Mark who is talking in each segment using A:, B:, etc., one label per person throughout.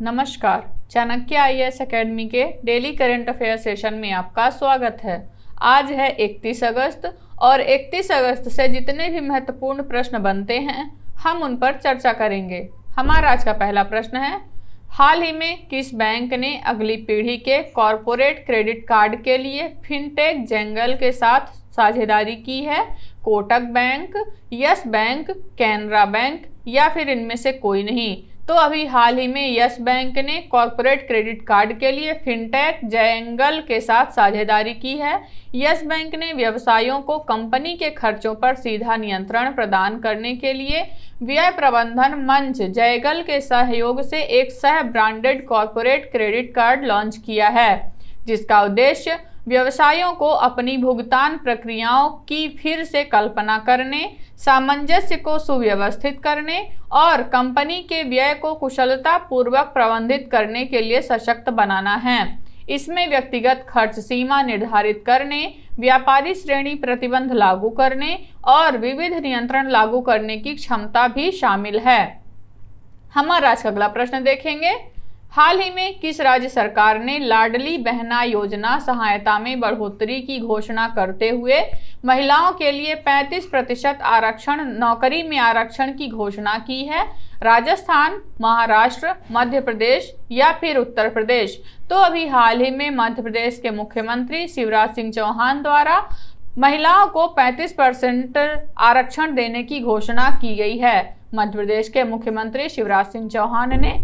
A: नमस्कार। Chanakya IAS academy के daily current affair session में आपका स्वागत है। आज है 31 अगस्त और 31 अगस्त से जितने भी महत्वपूर्ण प्रश्न बनते हैं हम उन पर चर्चा करेंगे। हमारा आज का पहला प्रश्न है, हाल ही में किस बैंक ने अगली पीढ़ी के कॉरपोरेट क्रेडिट कार्ड के लिए फिनटेक जेंगल के साथ साझेदारी की है? Kotak bank, yes bank, Canara bank या फिर इनमें से कोई नहीं? तो अभी हाल ही में यस बैंक ने कॉरपोरेट क्रेडिट कार्ड के लिए फिनटेक जेंगल के साथ साझेदारी की है। यस बैंक ने व्यवसायों को कंपनी के खर्चों पर सीधा नियंत्रण प्रदान करने के लिए व्यय प्रबंधन मंच जैगल के सहयोग से एक सह branded corporate credit card launch किया है, जिसका उद्देश्य व्यवसायों को अपनी भुगतान प्रक्रियाओं की फिर से कल्पना करने, सामंजस्य को सुव्यवस्थित करने और कंपनी के व्यय को कुशलता पूर्वक प्रबंधित करने के लिए सशक्त बनाना है। इसमें व्यक्तिगत खर्च सीमा निर्धारित करने, व्यापारी श्रेणी प्रतिबंध लागू करने और विविध नियंत्रण लागू करने की क्षमता भी शामिल है। हमारा आज का अगला प्रश्न देखेंगे, हाल ही में किस राज्य सरकार ने लाडली बहना योजना सहायता में बढ़ोतरी की घोषणा करते हुए महिलाओं के लिए 35% आरक्षण, नौकरी में आरक्षण की घोषणा की है? राजस्थान, महाराष्ट्र, मध्य प्रदेश या फिर उत्तर प्रदेश? तो अभी हाल ही में मध्य प्रदेश के मुख्यमंत्री शिवराज सिंह चौहान द्वारा महिलाओं को 35% आरक्षण देने की घोषणा की गई है। मध्य प्रदेश के मुख्यमंत्री शिवराज सिंह चौहान ने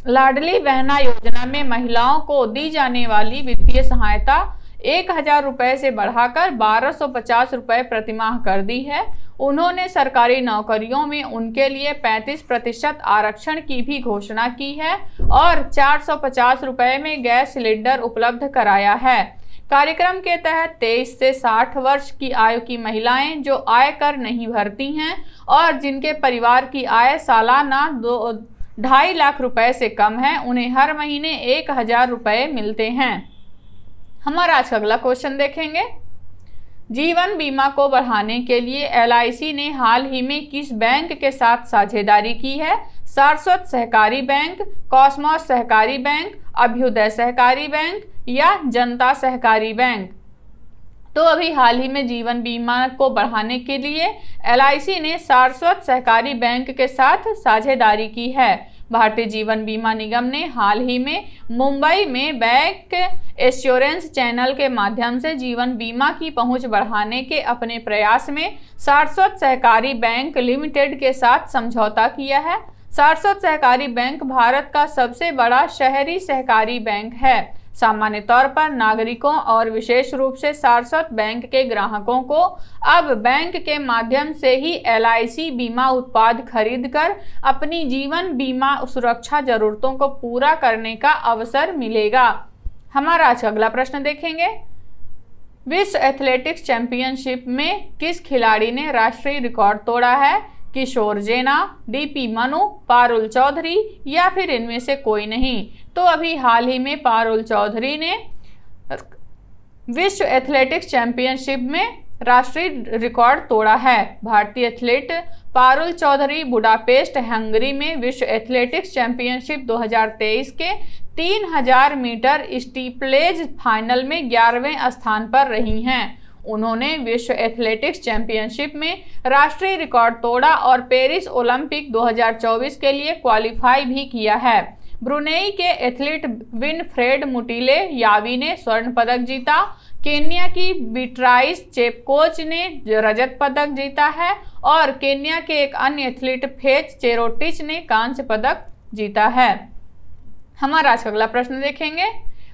A: लाडली बहना योजना में महिलाओं को दी जाने वाली वित्तीय सहायता 1000 रुपये से बढ़ाकर 1250 रुपये प्रतिमाह कर दी है। उन्होंने सरकारी नौकरियों में उनके लिए 35% आरक्षण की भी घोषणा की है और 450 रुपये में गैस सिलेंडर उपलब्ध कराया है। कार्यक्रम के तहत 23 से 60 वर्ष की आयु की महिलाएं जो आयकर नहीं भरती हैं और जिनके परिवार की आय सालाना 2.5 लाख रुपए से कम है, उन्हें हर महीने 1000 रुपये मिलते हैं। हमारा आज का अगला क्वेश्चन देखेंगे, जीवन बीमा को बढ़ाने के लिए एलआईसी ने हाल ही में किस बैंक के साथ साझेदारी की है? सारस्वत सहकारी बैंक, कॉसमॉस सहकारी बैंक, अभ्युदय सहकारी बैंक या जनता सहकारी बैंक? तो अभी हाल ही में जीवन बीमा को बढ़ाने के लिए एलआईसी ने सारस्वत सहकारी बैंक के साथ साझेदारी की है। भारतीय जीवन बीमा निगम ने हाल ही में मुंबई में बैंक एश्योरेंस चैनल के माध्यम से जीवन बीमा की पहुंच बढ़ाने के अपने प्रयास में सारस्वत सहकारी बैंक लिमिटेड के साथ समझौता किया है। सारस्वत सहकारी बैंक भारत का सबसे बड़ा शहरी सहकारी बैंक है। सामान्य तौर पर नागरिकों और विशेष रूप से सारस्वत बैंक के ग्राहकों को अब बैंक के माध्यम से ही एलआईसी बीमा उत्पाद खरीदकर अपनी जीवन बीमा सुरक्षा जरूरतों को पूरा करने का अवसर मिलेगा। हमारा आज अगला प्रश्न देखेंगे, विश्व एथलेटिक्स चैंपियनशिप में किस खिलाड़ी ने राष्ट्रीय रिकॉर्ड तोड़ा है? किशोर जेना, डीपी मनु, पारुल चौधरी या फिर इनमें से कोई नहीं? तो अभी हाल ही में पारुल चौधरी ने विश्व एथलेटिक्स चैंपियनशिप में राष्ट्रीय रिकॉर्ड तोड़ा है। भारतीय athlete Parul Chaudhary Budapest, Hungary में विश्व एथलेटिक्स चैंपियनशिप 2023 के 3000 मीटर स्टीपलेज फाइनल में 11वें स्थान पर रही हैं। उन्होंने विश्व एथलेटिक्स चैंपियनशिप में राष्ट्रीय रिकॉर्ड तोड़ा और पेरिस ओलंपिक 2024 के लिए क्वालिफाई भी किया है। ब्रुनेई के एथलीट विनफ्रेड मुटिले यावी ने स्वर्ण पदक जीता। केन्या की बीट्राइस चेपकोच ने रजत पदक जीता है और केन्या के एक अन्य एथलीट फेज चेरोटिच ने कांस्य पदक जीता है। हमारा आज का अगला प्रश्न देखेंगे,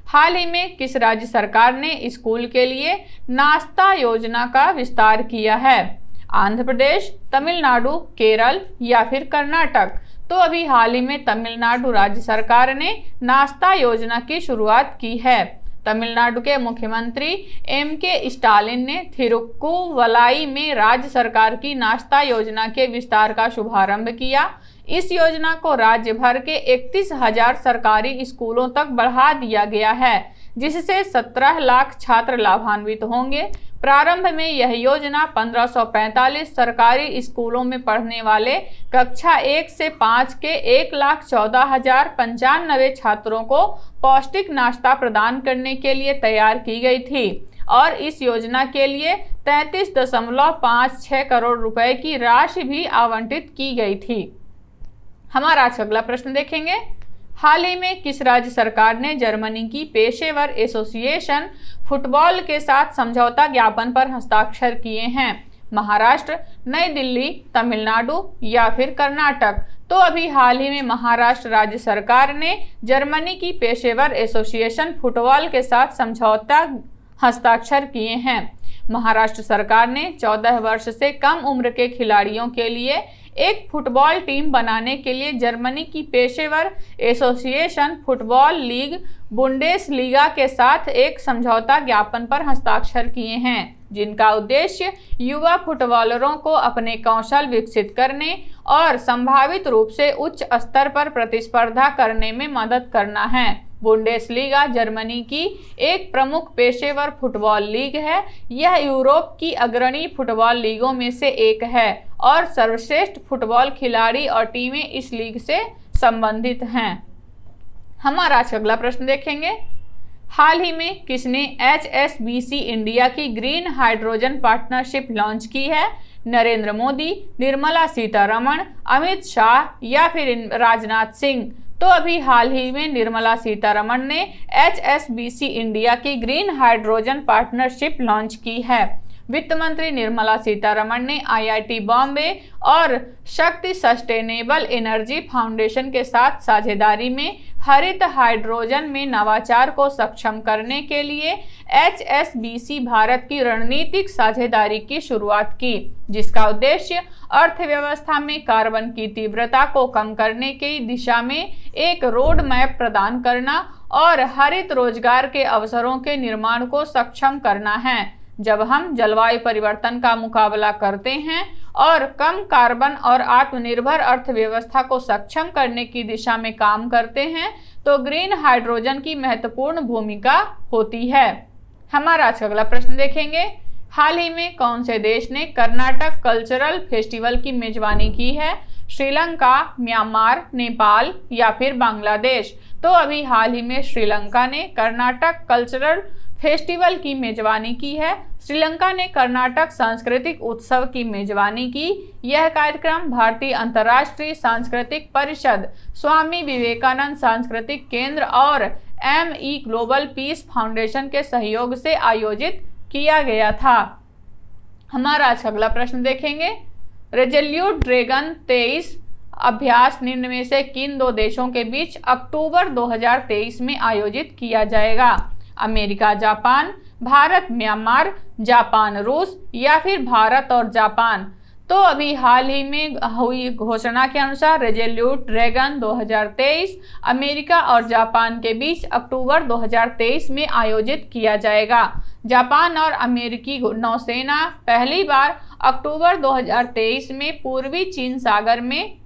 A: हाल ही में किस राज्य सरकार ने स्कूल के लिए नाश्ता योजना का विस्तार किया है? आंध्र प्रदेश, तमिलनाडु, केरल या फिर कर्नाटक? तो अभी हाल ही में तमिलनाडु राज्य सरकार ने नाश्ता योजना की शुरुआत की है। तमिलनाडु के मुख्यमंत्री एम.के. स्टालिन ने थिरुक्कुवलाई में राज्य सरकार की नाश्ता योजना के विस्तार का शुभारंभ किया। इस योजना को राज्य भर के 31,000 सरकारी स्कूलों तक बढ़ा दिया गया है, जिससे 17 लाख छात्र लाभान्वित होंगे। प्रारंभ में यह योजना 1545 सरकारी स्कूलों में पढ़ने वाले कक्षा 1 से 5 के 1,14,095 छात्रों को पौष्टिक नाश्ता प्रदान करने के लिए तैयार की गई थी और इस योजना के लिए 33.56 करोड़ रुपए की राशि भी आवंटित की गई थी। हमारा आज अगला प्रश्न देखेंगे। हाल ही में किस राज्य सरकार ने जर्मनी की पेशेवर एसोसिएशन फुटबॉल के साथ समझौता ज्ञापन पर हस्ताक्षर किए हैं? महाराष्ट्र, नई दिल्ली, तमिलनाडु या फिर कर्नाटक? तो अभी हाल ही में महाराष्ट्र राज्य सरकार ने जर्मनी की पेशेवर एसोसिएशन फुटबॉल के साथ समझौता हस्ताक्षर किए हैं। महाराष्ट्र सरकार ने 14 वर्ष से कम उम्र के खिलाड़ियों के लिए एक फुटबॉल टीम बनाने के लिए जर्मनी की पेशेवर एसोसिएशन फुटबॉल लीग बुंडेसलीगा के साथ एक समझौता ज्ञापन पर हस्ताक्षर किए हैं, जिनका उद्देश्य युवा फुटबॉलरों को अपने कौशल विकसित करने और संभावित रूप से उच्च स्तर पर प्रतिस्पर्धा करने में मदद करना है। बुंडेसलीगा जर्मनी की एक प्रमुख पेशेवर फुटबॉल लीग है। यह यूरोप की अग्रणी फुटबॉल लीगों में से एक है और सर्वश्रेष्ठ फुटबॉल खिलाड़ी और टीमें इस लीग से संबंधित हैं। हमारा अगला प्रश्न देखेंगे। हाल ही में किसने HSBC इंडिया की ग्रीन हाइड्रोजन पार्टनरशिप लॉन्च की है? नरेंद्र मोदी, निर्मला सीतारमण, अमित शाह या फिर राजनाथ सिंह? तो अभी हाल ही में निर्मला सीतारमण ने HSBC इंडिया की ग्रीन हाइड्रोजन पार्टनरशिप लॉन्च की है। वित्त मंत्री निर्मला सीतारमण ने IIT बॉम्बे और शक्ति सस्टेनेबल एनर्जी फाउंडेशन के साथ साझेदारी में हरित हाइड्रोजन में नवाचार को सक्षम करने के लिए HSBC भारत की रणनीतिक साझेदारी की शुरुआत की, जिसका उद्देश्य अर्थव्यवस्था में कार्बन की तीव्रता को कम करने की दिशा में एक रोड मैप प्रदान करना और हरित रोजगार के अवसरों के निर्माण को सक्षम करना है। जब हम जलवायु परिवर्तन का मुकाबला करते हैं और कम कार्बन और आत्मनिर्भर अर्थव्यवस्था को सक्षम करने की दिशा में काम करते हैं, तो ग्रीन हाइड्रोजन की महत्वपूर्ण भूमिका होती है। हमारा अगला प्रश्न देखेंगे। हाल ही में कौन से देश ने कर्नाटक कल्चरल फेस्टिवल की मेजबानी की है? श्रीलंका, म्यांमार, नेपाल या फिर बांग्लादेश? तो अभी हाल ही में श्रीलंका ने कर्नाटक कल्चरल फेस्टिवल की मेजबानी की है। श्रीलंका ने कर्नाटक सांस्कृतिक उत्सव की मेजबानी की। यह कार्यक्रम भारतीय अंतर्राष्ट्रीय सांस्कृतिक परिषद, स्वामी विवेकानंद सांस्कृतिक केंद्र और ME ग्लोबल पीस फाउंडेशन के सहयोग से आयोजित किया गया था। हमारा अगला प्रश्न देखेंगे। रेजोल्यूट ड्रैगन 23 अभ्यास निम्न में से किन दो देशों के बीच अक्टूबर 2023 में आयोजित किया जाएगा? America Japan, Bharat Myanmar, Japan रूस या फिर भारत और जापान? तो अभी हाल ही में हुई घोषणा के अनुसार रेजोल्यूट ड्रैगन 2023 अमेरिका और जापान के बीच अक्टूबर 2023 में आयोजित किया जाएगा। जापान और अमेरिकी नौसेना पहली बार अक्टूबर 2023 में पूर्वी चीन सागर में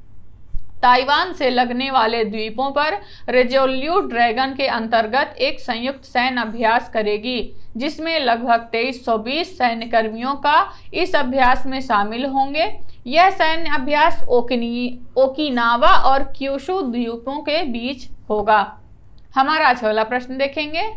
A: ताइवान से लगने वाले द्वीपों पर रेजोल्यूट ड्रैगन के अंतर्गत एक संयुक्त सैन्य अभ्यास करेगी, जिसमें लगभग 2320 सैन्यकर्मियों का इस अभ्यास में शामिल होंगे। यह सैन्य अभ्यास ओकिनावा और क्यूशू द्वीपों के बीच होगा। हमारा अगला प्रश्न देखेंगे।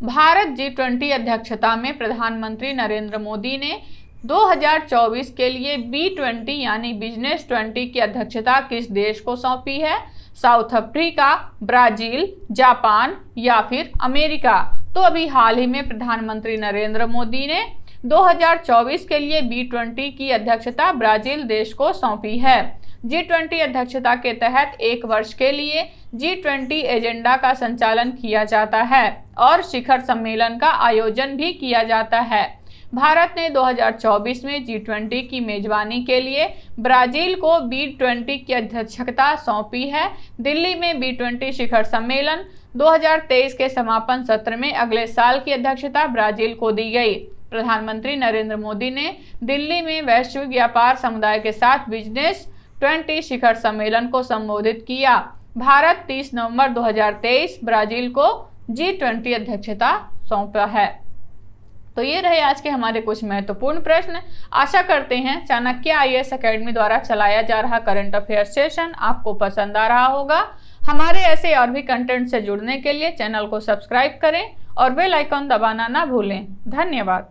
A: भारत G20 अध्यक्षता में प्रधानमंत्री नरेंद्र मोदी ने 2024 के लिए B20 यानी बिजनेस 20 की अध्यक्षता किस देश को सौंपी है? साउथ अफ्रीका, ब्राजील, जापान या फिर अमेरिका? तो अभी हाल ही में प्रधानमंत्री नरेंद्र मोदी ने 2024 के लिए B20 की अध्यक्षता ब्राजील देश को सौंपी है। G20 अध्यक्षता के तहत एक वर्ष के लिए G20 एजेंडा का संचालन किया जाता है और शिखर सम्मेलन का आयोजन भी किया जाता है। भारत ने 2024 में G20 की मेजबानी के लिए ब्राजील को B20 की अध्यक्षता सौंपी है। दिल्ली में B20 शिखर सम्मेलन 2023 के समापन सत्र में अगले साल की अध्यक्षता ब्राजील को दी गई। प्रधानमंत्री नरेंद्र मोदी ने दिल्ली में वैश्विक व्यापार समुदाय के साथ बिजनेस 20 शिखर सम्मेलन को संबोधित किया। भारत 30 नवंबर 2023 ब्राजील को G20 अध्यक्षता सौंपा है। तो ये रहे आज के हमारे कुछ महत्वपूर्ण प्रश्न। आशा करते हैं चाणक्य IAS अकेडमी द्वारा चलाया जा रहा करंट अफेयर सेशन आपको पसंद आ रहा होगा। हमारे ऐसे और भी कंटेंट से जुड़ने के लिए चैनल को सब्सक्राइब करें और बेल आइकॉन दबाना ना भूलें। धन्यवाद।